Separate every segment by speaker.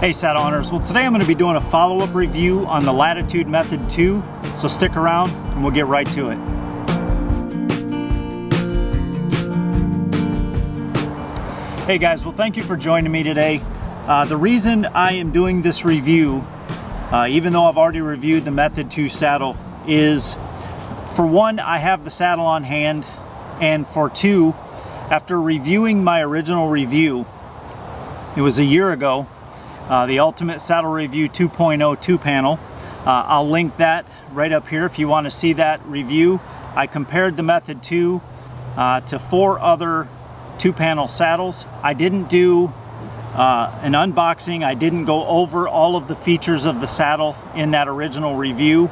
Speaker 1: Hey saddle hunters, well today I'm going to be doing a follow-up review on the Latitude Method 2, so stick around and we'll get right to it. Hey guys, well thank you for joining me today. The reason I am doing this review, even though I've already reviewed the Method 2 saddle, is for one, I have the saddle on hand, and for two, after reviewing my original review, it was a year ago, the Ultimate Saddle Review 2.0 2-panel. I'll link that right up here if you want to see that review. I compared the Method 2 to 4 other 2-panel saddles. I didn't do an unboxing. I didn't go over all of the features of the saddle in that original review.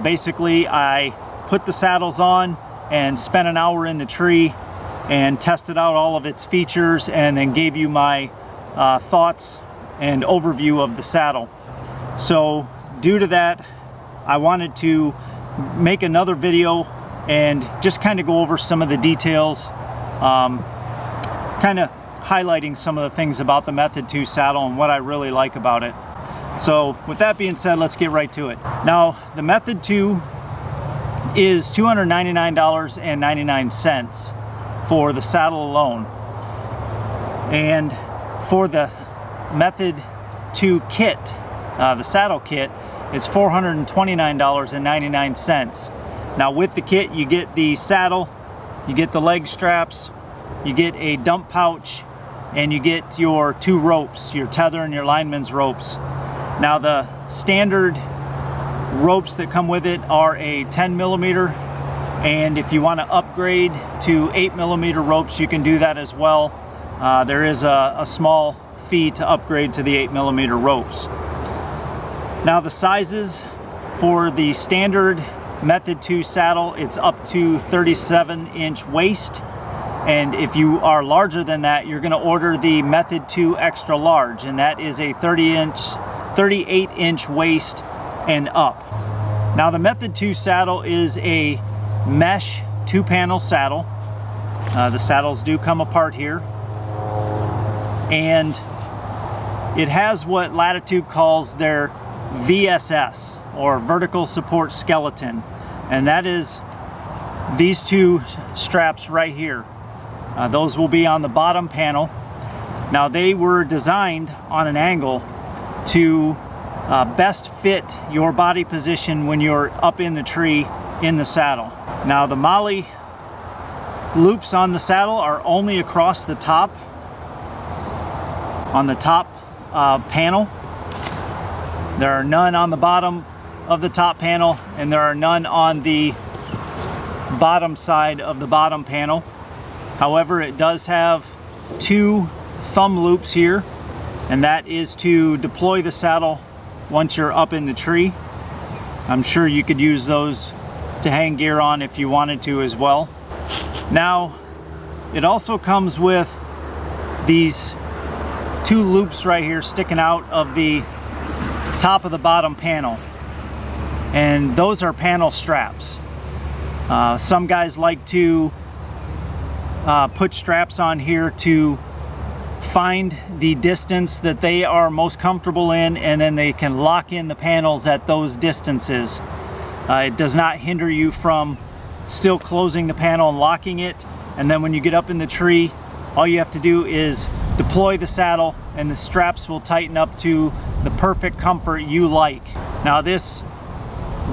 Speaker 1: Basically, I put the saddles on and spent an hour in the tree and tested out all of its features and then gave you my thoughts and overview of the saddle. So due to that, I wanted to make another video and just kind of go over some of the details, kind of highlighting some of the things about the Method 2 saddle and what I really like about it. So with that being said, let's get right to it. Now, the Method 2 is $299.99 for the saddle alone. And for the Method 2 kit, the saddle kit, is $429.99. Now with the kit, you get the saddle, you get the leg straps, you get a dump pouch, and you get your 2 ropes, your tether and your lineman's ropes. Now the standard ropes that come with it are a 10mm, and if you want to upgrade to 8mm ropes, you can do that as well. There is a small fee to upgrade to the 8mm ropes. Now the sizes for the standard Method 2 saddle, it's up to 37-inch waist, and if you are larger than that, you're going to order the Method 2 extra large, and that is a 38-inch waist and up. Now the Method 2 saddle is a mesh 2-panel saddle. The saddles do come apart here, and it has what Latitude calls their VSS, or vertical support skeleton, and that is these 2 straps right here. Those will be on the bottom panel. Now they were designed on an angle to best fit your body position when you're up in the tree in the saddle. Now the Molly loops on the saddle are only across the top, on the top panel. There are none on the bottom of the top panel, and there are none on the bottom side of the bottom panel. However, it does have 2 thumb loops here, and that is to deploy the saddle once you're up in the tree. I'm sure you could use those to hang gear on if you wanted to as well. Now, it also comes with these 2 loops right here sticking out of the top of the bottom panel, and those are panel straps. Some guys like to put straps on here to find the distance that they are most comfortable in, and then they can lock in the panels at those distances. It does not hinder you from still closing the panel and locking it, and then when you get up in the tree, all you have to do is deploy the saddle and the straps will tighten up to the perfect comfort you like. Now this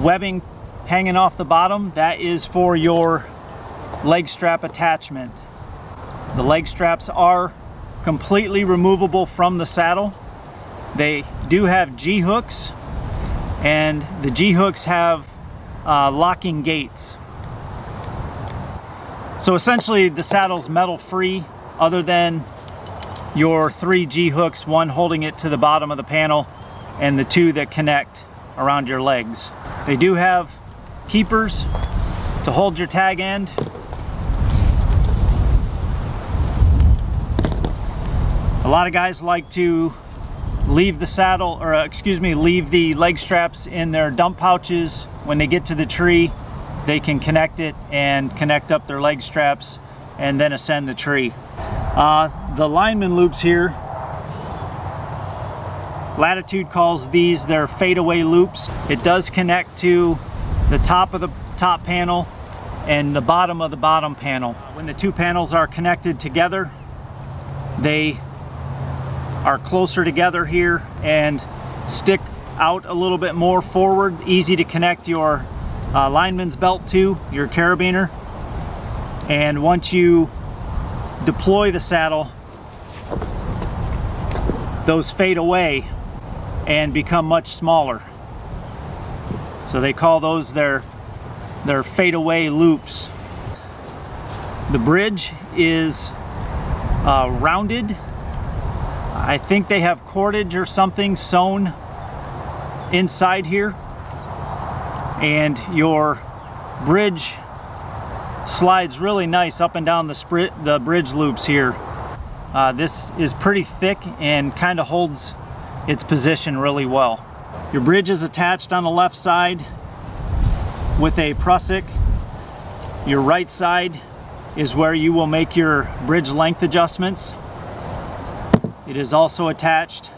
Speaker 1: webbing hanging off the bottom, that is for your leg strap attachment. The leg straps are completely removable from the saddle. They do have G-hooks, and the G-hooks have locking gates. So essentially the saddle's metal free, other than your 3 G-hooks, 1 holding it to the bottom of the panel and the 2 that connect around your legs. They do have keepers to hold your tag end. A lot of guys like to leave the saddle, or leave the leg straps in their dump pouches. When they get to the tree, they can connect it and connect up their leg straps and then ascend the tree. The lineman loops here Latitude calls these their fadeaway loops. It does connect to the top of the top panel and the bottom of the bottom panel. When the two panels are connected together, they are closer together here and stick out a little bit more forward, easy to connect your lineman's belt to, your carabiner. And once you deploy the saddle, those fade away and become much smaller. So they call those their fadeaway loops. The bridge is rounded. I think they have cordage or something sewn inside here, and your bridge slides really nice up and down the bridge loops here. This is pretty thick and kind of holds its position really well. Your bridge is attached on the left side with a prusik. Your right side is where you will make your bridge length adjustments. It is also attached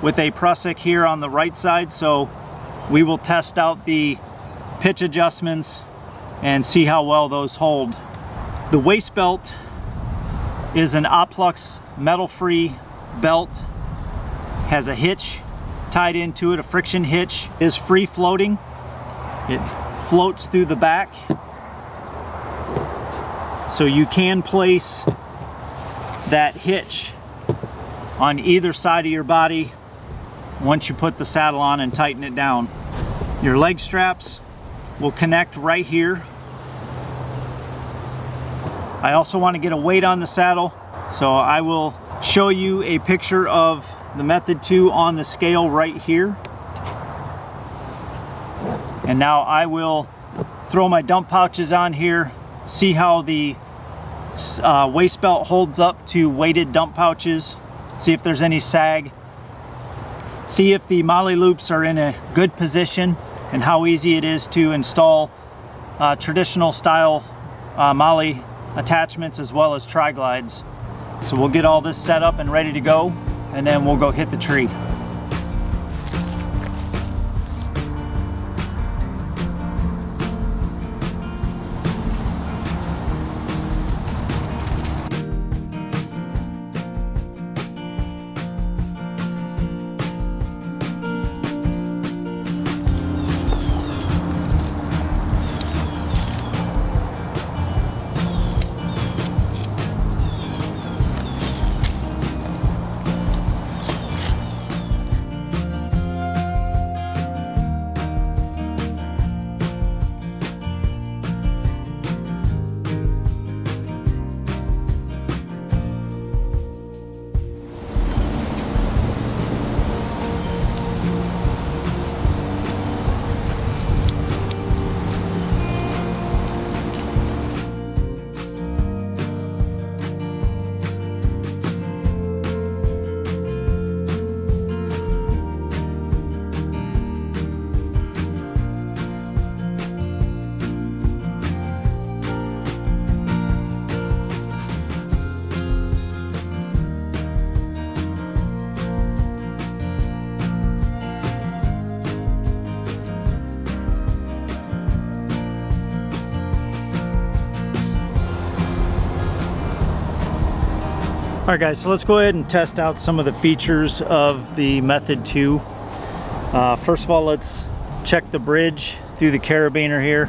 Speaker 1: with a prusik here on the right side, so we will test out the pitch adjustments and see how well those hold. The waist belt is an Oplux metal-free belt, has a hitch tied into it, a friction hitch. It is free floating. It floats through the back, so you can place that hitch on either side of your body once you put the saddle on and tighten it down. Your leg straps will connect right here. I also want to get a weight on the saddle, so I will show you a picture of the Method 2 on the scale right here. And now I will throw my dump pouches on here, see how the waist belt holds up to weighted dump pouches, see if there's any sag, see if the MOLLE loops are in a good position, and how easy it is to install traditional style MOLLE attachments as well as tri-glides. So we'll get all this set up and ready to go, and then we'll go hit the tree. Alright guys, so let's go ahead and test out some of the features of the Method 2. First of all, let's check the bridge through the carabiner here.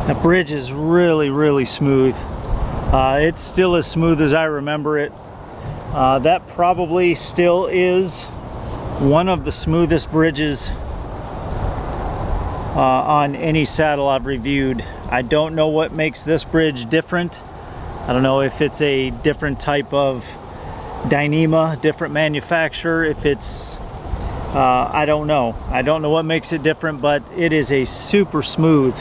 Speaker 1: That bridge is really smooth. It's still as smooth as I remember it. That probably still is one of the smoothest bridges on any saddle I've reviewed. I don't know what makes this bridge different. I don't know if it's a different type of Dyneema, different manufacturer, if it's I don't know. I don't know what makes it different, but it is a super smooth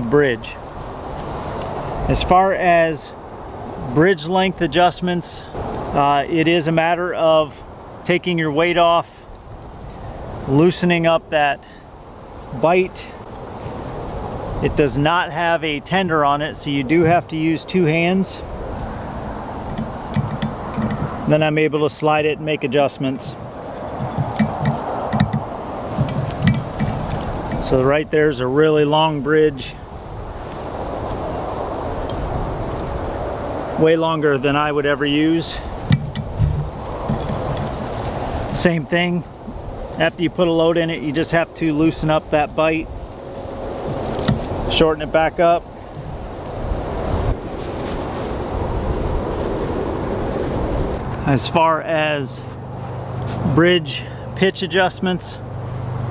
Speaker 1: bridge. As far as bridge length adjustments, it is a matter of taking your weight off, loosening up that bite, it does not have a tender on it, so you do have to use 2 hands. Then I'm able to slide it and make adjustments. So right there's a really long bridge. Way longer than I would ever use. Same thing, after you put a load in it, you just have to loosen up that bite, shorten it back up. As far as bridge pitch adjustments,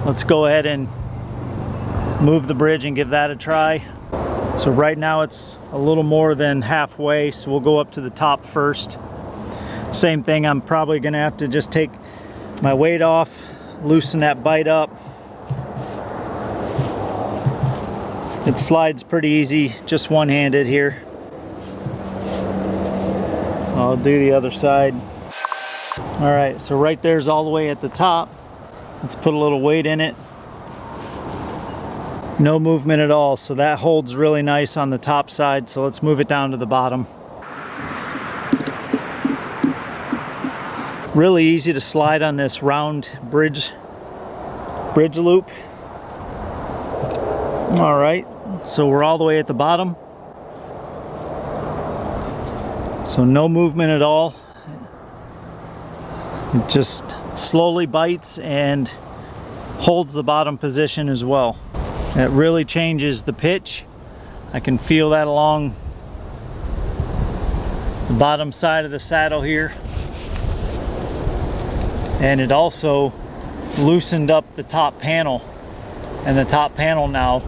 Speaker 1: let's go ahead and move the bridge and give that a try. So right now it's a little more than halfway, so we'll go up to the top first. Same thing, I'm probably gonna have to just take my weight off, loosen that bite up. It slides pretty easy, just one-handed here. I'll do the other side. All right, so right there's all the way at the top. Let's put a little weight in it. No movement at all, so that holds really nice on the top side. So let's move it down to the bottom. Really easy to slide on this round bridge loop. All right, so we're all the way at the bottom. So no movement at all. It just slowly bites and holds the bottom position as well. It really changes the pitch. I can feel that along the bottom side of the saddle here. And it also loosened up the top panel. And the top panel now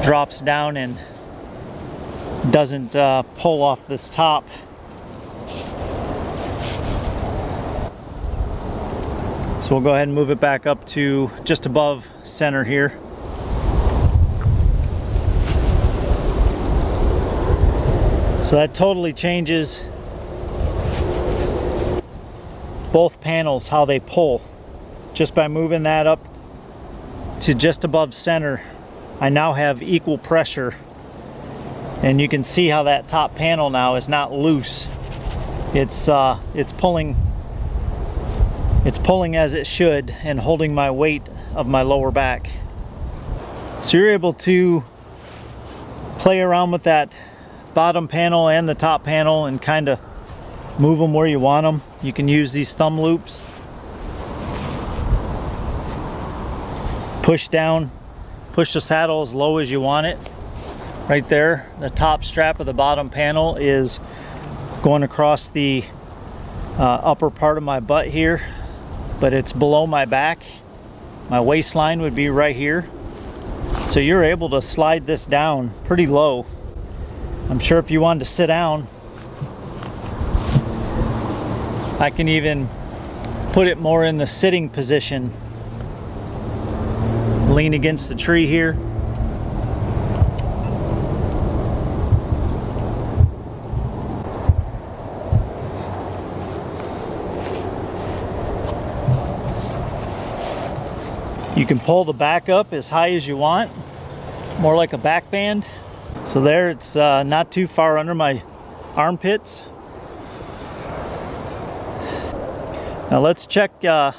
Speaker 1: drops down and doesn't pull off this top. So we'll go ahead and move it back up to just above center here. So that totally changes both panels, how they pull. Just by moving that up to just above center, I now have equal pressure. And you can see how that top panel now is not loose. It's pulling as it should and holding my weight of my lower back. So you're able to play around with that bottom panel and the top panel and kind of move them where you want them. You can use these thumb loops. Push down, push the saddle as low as you want it. Right there, the top strap of the bottom panel is going across the upper part of my butt here, but it's below my back. My waistline would be right here. So you're able to slide this down pretty low. I'm sure if you wanted to sit down, I can even put it more in the sitting position. Lean against the tree here. You can pull the back up as high as you want, more like a back band. So there, it's not too far under my armpits. Now let's check the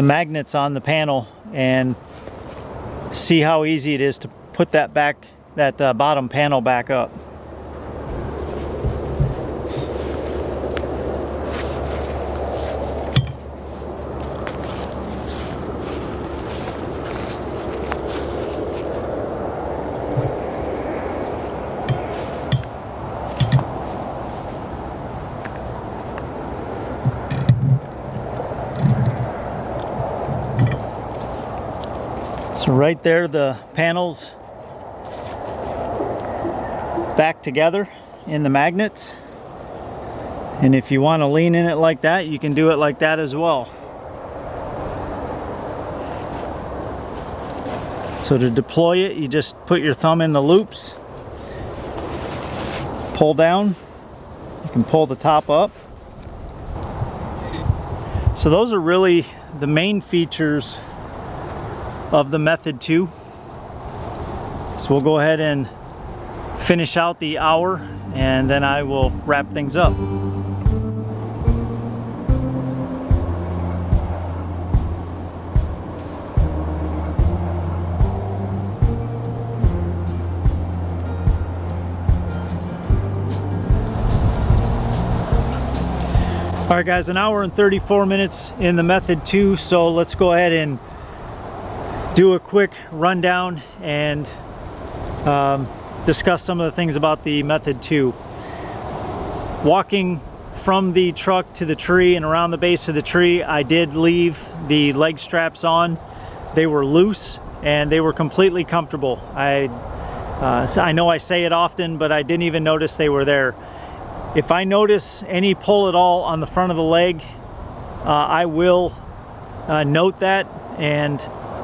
Speaker 1: magnets on the panel and see how easy it is to put that bottom panel back up. So right there, the panels back together in the magnets. And if you want to lean in it like that, you can do it like that as well. So to deploy it, you just put your thumb in the loops, pull down, you can pull the top up. So those are really the main features of the Method 2. So we'll go ahead and finish out the hour, and then I will wrap things up. All right guys, an hour and 34 minutes in the Method 2, so let's go ahead and do a quick rundown and discuss some of the things about the Method 2. Walking from the truck to the tree and around the base of the tree, I did leave the leg straps on. They were loose and they were completely comfortable. I know I say it often, but I didn't even notice they were there. If I notice any pull at all on the front of the leg, I will note that, and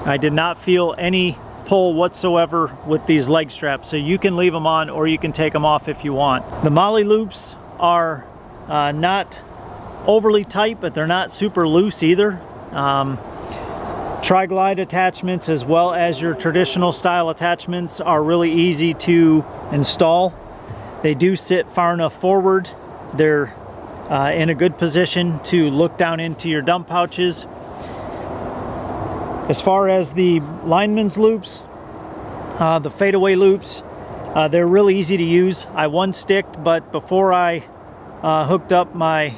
Speaker 1: I did not feel any pull whatsoever with these leg straps. So you can leave them on or you can take them off if you want. The molly loops are not overly tight, but they're not super loose either. Tri-glide attachments as well as your traditional style attachments are really easy to install. They do sit far enough forward. They're in a good position to look down into your dump pouches. As far as the lineman's loops, the fadeaway loops, they're really easy to use. I one-sticked, but before I hooked up my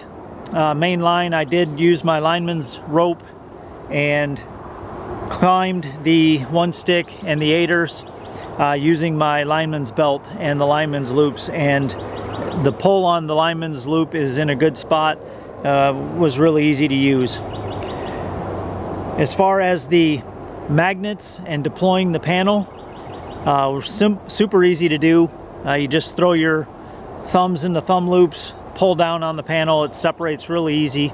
Speaker 1: main line, I did use my lineman's rope and climbed the one-stick and the aiders using my lineman's belt and the lineman's loops, and the pull on the lineman's loop is in a good spot. Was really easy to use. As far as the magnets and deploying the panel, super easy to do. You just throw your thumbs in the thumb loops, pull down on the panel, it separates really easy.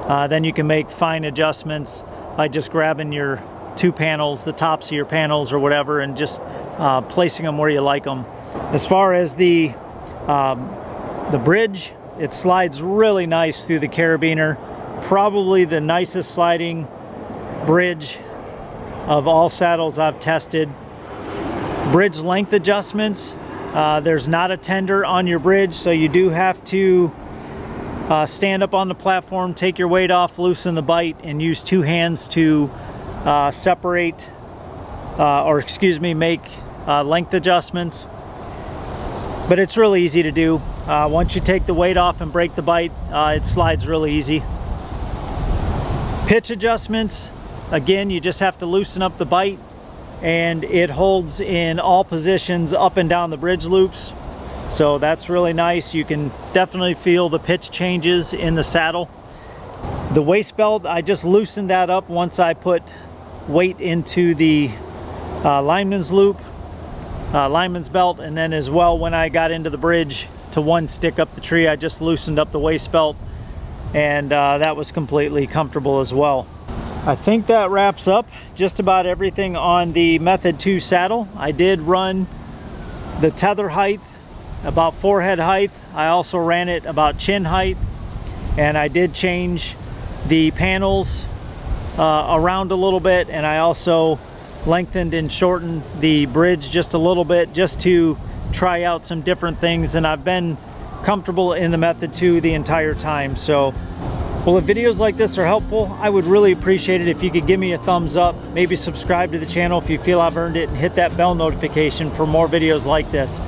Speaker 1: Then you can make fine adjustments by just grabbing your two panels, the tops of your panels or whatever, and just placing them where you like them. As far as the bridge, it slides really nice through the carabiner. Probably the nicest sliding bridge of all saddles I've tested. Bridge length adjustments, there's not a tender on your bridge, so you do have to stand up on the platform, take your weight off, loosen the bite, and use two hands to separate, make length adjustments. But it's really easy to do. Once you take the weight off and break the bite, it slides really easy. Pitch adjustments, again, you just have to loosen up the bite, and it holds in all positions up and down the bridge loops. So that's really nice. You can definitely feel the pitch changes in the saddle. The waist belt, I just loosened that up once I put weight into the lineman's loop, lineman's belt, and then as well when I got into the bridge to one stick up the tree, I just loosened up the waist belt, and that was completely comfortable as well. I think that wraps up just about everything on the Method 2 saddle. I did run the tether height about forehead height. I also ran it about chin height, and I did change the panels around a little bit, and I also lengthened and shortened the bridge just a little bit just to try out some different things, and I've been comfortable in the Method 2 the entire time. So, well, if videos like this are helpful, I would really appreciate it if you could give me a thumbs up, maybe subscribe to the channel if you feel I've earned it, and hit that bell notification for more videos like this.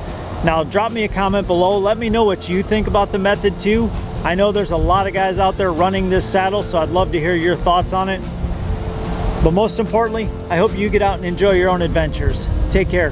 Speaker 1: Now, drop me a comment below, let me know what you think about the Method 2. I know there's a lot of guys out there running this saddle, so I'd love to hear your thoughts on it. But most importantly, I hope you get out and enjoy your own adventures. Take care.